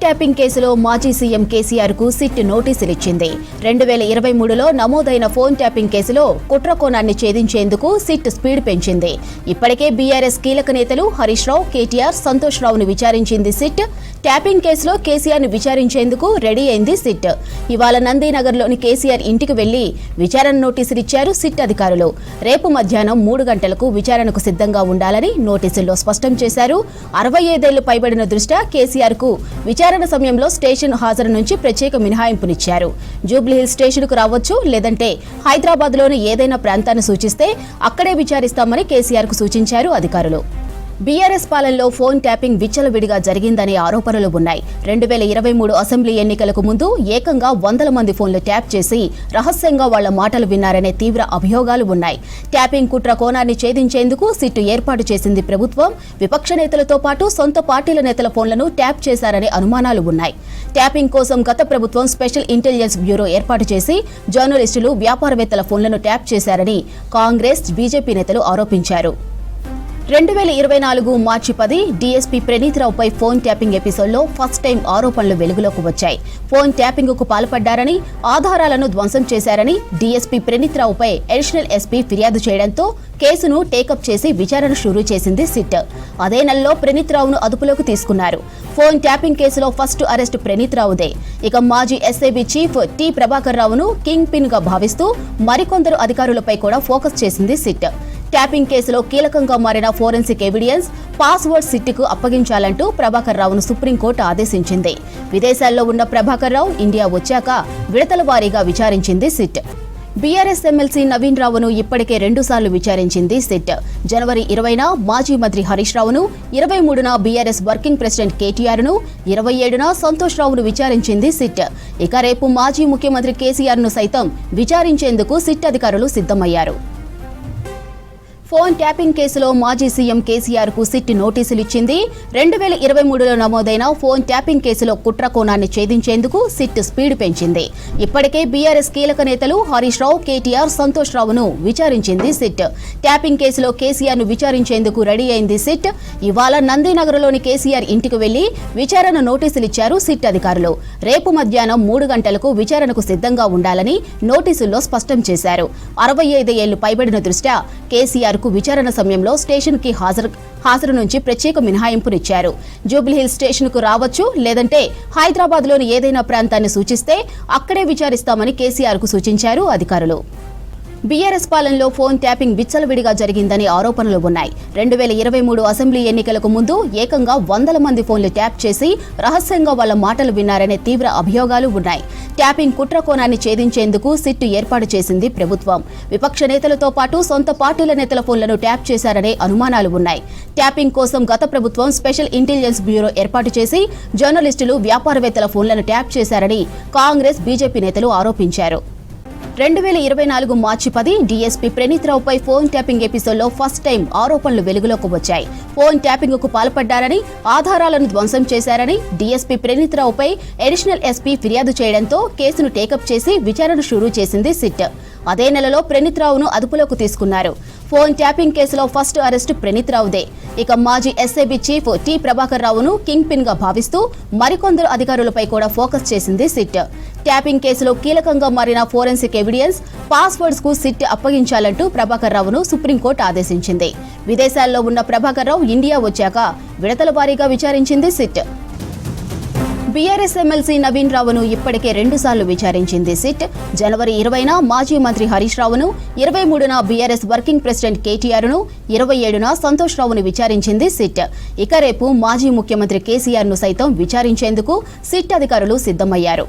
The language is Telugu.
ట్యాపింగ్ కేసులో మాజీ సీఎం కేసీఆర్ కు సిట్ నోటీసులు ఇచ్చింది. 2023లో నమోదైన ఫోన్ ట్యాపింగ్ కేసులో కుట్ర కోణాన్ని ఛేదించేందుకు సిట్ స్పీడ్ పెంచింది. ఇప్పటికే బీఆర్ఎస్ కీలక నేతలు హరీష్ రావు, కేటీఆర్, సంతోష్ రావును విచారించింది సిట్. ట్యాపింగ్ కేసులో కేసీఆర్ ను విచారించేందుకు రెడీ అయింది సిట్. ఇవాళ నందీనగర్లోని కేసీఆర్ ఇంటికి వెళ్లి విచారణ నోటీసులు ఇచ్చారు సిట్ అధికారులు. రేపు మధ్యాహ్నం 3 గంటలకు విచారణకు సిద్ధంగా ఉండాలని నోటీసుల్లో స్పష్టం చేశారు. 65 ఏళ్లు పైబడిన దృష్ట్యా కేసీఆర్ కు విచారణ సమయంలో స్టేషన్ హాజరు నుంచి ప్రత్యేక మినహాయింపునిచ్చారు. జూబ్లీహిల్స్ స్టేషన్ కు రావచ్చు, లేదంటే హైదరాబాద్ లోని ఏదైనా ప్రాంతాన్ని సూచిస్తే అక్కడే విచారిస్తామని కేసీఆర్ కు సూచించారు అధికారులు. బీఆర్ఎస్ పాలనలో ఫోన్ ట్యాపింగ్ విచ్చలవిడిగా జరిగిందనే ఆరోపణలు ఉన్నాయి. 2023 అసెంబ్లీ ఎన్నికలకు ముందు ఏకంగా 100 మంది ఫోన్లు ట్యాప్ చేసి రహస్యంగా వాళ్ల మాటలు విన్నారనే తీవ్ర అభియోగాలు ఉన్నాయి. ట్యాపింగ్ కుట్ర కోణాన్ని ఛేదించేందుకు సిట్ ఏర్పాటు చేసింది ప్రభుత్వం. విపక్ష నేతలతో పాటు సొంత పార్టీల నేతల ఫోన్లను ట్యాప్ చేశారనే అనుమానాలు ఉన్నాయి. ట్యాపింగ్ కోసం గత ప్రభుత్వం స్పెషల్ ఇంటెలిజెన్స్ బ్యూరో ఏర్పాటు చేసి జర్నలిస్టులు, వ్యాపారవేత్తల ఫోన్లను ట్యాప్ చేశారని కాంగ్రెస్, బీజేపీ నేతలు ఆరోపించారు. 2024 మార్చి 10 డీఎస్పీ ప్రణీత్ రావుపై ఫోన్ ట్యాపింగ్ ఎపిసోడ్లో ఫస్ట్ టైం ఆరోపణలు వెలుగులోకి వచ్చాయి. ఫోన్ ట్యాపింగ్ కు పాల్పడ్డారని, ఆధారాలను ధ్వంసం చేశారని డీఎస్పీ ప్రణీత్ రావుపై అడిషనల్ ఎస్పీ ఫిర్యాదు చేయడంతో కేసును టేకప్ చేసి విచారణ షురూ చేసింది సిట్. అదే నెలలో ప్రణీత్ రావును అదుపులోకి తీసుకున్నారు. ఫోన్ ట్యాపింగ్ కేసులో ఫస్ట్ అరెస్టు ప్రణీత్ రావుదే. ఇక మాజీ ఎస్ఐబీ చీఫ్ టి ప్రభాకర్ రావును కింగ్ పిన్ గా భావిస్తూ మరికొందరు అధికారులపై కూడా ఫోకస్ చేసింది సిట్. ట్యాపింగ్ కేసులో కీలకంగా మారిన ఫోరెన్సిక్ ఎవిడెన్స్, పాస్వర్డ్ సిట్కు అప్పగించాలంటూ ప్రభాకర్ రావును సుప్రీంకోర్టు ఆదేశించింది. విదేశాల్లో ఉన్న ప్రభాకర్ రావు ఇండియా వచ్చాక విడతల వారీగా విచారించింది సిట్. బీఆర్ఎస్ ఎమ్మెల్సీ నవీన్ రావును ఇప్పటికే 2 సార్లు విచారించింది సిట్. జనవరి 20న మాజీ మంత్రి హరీష్ రావును, 23న బీఆర్ఎస్ వర్కింగ్ ప్రెసిడెంట్ కేటీఆర్ ను, 27న సంతోష్ రావును విచారించింది సిట్. ఇక రేపు మాజీ ముఖ్యమంత్రి కేసీఆర్ ను సైతం విచారించేందుకు సిట్ అధికారులు సిద్ధమయ్యారు. ఫోన్ ట్యాపింగ్ కేసులో మాజీ సీఎం కేసీఆర్ కు సిట్ నోటీసులు ఇచ్చింది. 2023లో నమోదైన ఫోన్ ట్యాపింగ్ కేసులో కుట్ర కోణాన్ని ఛేదించేందుకు సిట్ స్పీడ్ పెంచింది. ఇప్పటికే బీఆర్ఎస్ కీలక నేతలు హరీష్ రావు, కేటీఆర్, సంతోష్ రావును విచారించింది సిట్. ట్యాపింగ్ కేసులో కేసీఆర్ ను విచారించేందుకు రెడీ అయింది సిట్. ఇవాళ నందీనగర్లోని కేసీఆర్ ఇంటికి వెళ్లి విచారణ నోటీసులు ఇచ్చారు సిట్ అధికారులు. రేపు మధ్యాహ్నం 3 గంటలకు విచారణకు సిద్ధంగా ఉండాలని నోటీసుల్లో స్పష్టం చేశారు. 65 ఏళ్లు పైబడిన దృష్ట్యా కేసీఆర్ కు విచారణ సమయంలో స్టేషన్ కి హాజరు నుంచి ప్రత్యేక మినహాయింపునిచ్చారు. జూబ్లీహిల్స్ స్టేషన్ కు రావచ్చు, లేదంటే హైదరాబాద్ లోని ఏదైనా ప్రాంతాన్ని సూచిస్తే అక్కడే విచారిస్తామని కేసీఆర్ కు సూచించారు అధికారులు. బీఆర్ఎస్ పాలనలో ఫోన్ ట్యాపింగ్ విచ్చలవిడిగా జరిగిందని ఆరోపణలు ఉన్నాయి. 2023 అసెంబ్లీ ఎన్నికలకు ముందు ఏకంగా 100 మంది ఫోన్లు ట్యాప్ చేసి రహస్యంగా వాళ్ల మాటలు విన్నారనే తీవ్ర అభియోగాలు ఉన్నాయి. ట్యాపింగ్ కుట్ర కోణాన్ని ఛేదించేందుకు సిట్ ఏర్పాటు చేసింది ప్రభుత్వం. విపక్ష నేతలతో పాటు సొంత పార్టీల నేతల ఫోన్లను ట్యాప్ చేశారనే అనుమానాలు ఉన్నాయి. ట్యాపింగ్ కోసం గత ప్రభుత్వం స్పెషల్ ఇంటెలిజెన్స్ బ్యూరో ఏర్పాటు చేసి జర్నలిస్టులు, వ్యాపారవేత్తల ఫోన్లను ట్యాప్ చేశారని కాంగ్రెస్, బీజేపీ నేతలు ఆరోపించారు. 2024 మార్చి 10 డీఎస్పీ ప్రణీత్ రావుపై ఫోన్ ట్యాపింగ్ ఎపిసోడ్లో ఫస్ట్ టైం ఆరోపణలు వెలుగులోకి వచ్చాయి. ఫోన్ ట్యాపింగ్ కు పాల్పడ్డారని, ఆధారాలను ధ్వంసం చేశారని డీఎస్పీ ప్రణీత్ రావుపై అడిషనల్ ఎస్పీ ఫిర్యాదు చేయడంతో కేసును టేకప్ చేసి విచారణ షురూ చేసింది సిట్. అదే నెలలో ప్రణీత్ రావును అదుపులోకి తీసుకున్నారు. ఫోన్ ట్యాపింగ్ కేసులో ఫస్ట్ అరెస్టు ప్రణీత్ రావుదే. ఇక మాజీ ఎస్ఐబీ చీఫ్ టి ప్రభాకర్ రావును కింగ్ పిన్ గా భావిస్తూ మరికొందరు అధికారులపై కూడా ఫోకస్ చేసింది సిట్. ట్యాపింగ్ కేసులో కీలకంగా మారిన ఫోరెన్సిక్ ఎవిడెన్స్, పాస్వర్డ్స్ కు సిట్ అప్పగించాలంటూ ప్రభాకర్ రావును సుప్రీంకోర్టు ఆదేశించింది. విదేశాల్లో ఉన్న ప్రభాకర్ రావు ఇండియా వచ్చాక విడతల వారీగా విచారించింది సిట్. బీఆర్ఎస్ ఎమ్మెల్సీ నవీన్ రావును ఇప్పటికే 2 సార్లు విచారించింది సిట్. జనవరి 20న మాజీ మంత్రి హరీష్ రావును, 23న బీఆర్ఎస్ వర్కింగ్ ప్రెసిడెంట్ కేటీఆర్ ను, 27న సంతోష్ రావును విచారించింది సిట్. ఇక రేపు మాజీ ముఖ్యమంత్రి కేసీఆర్ ను సైతం విచారించేందుకు సిట్ అధికారులు సిద్ధమయ్యారు.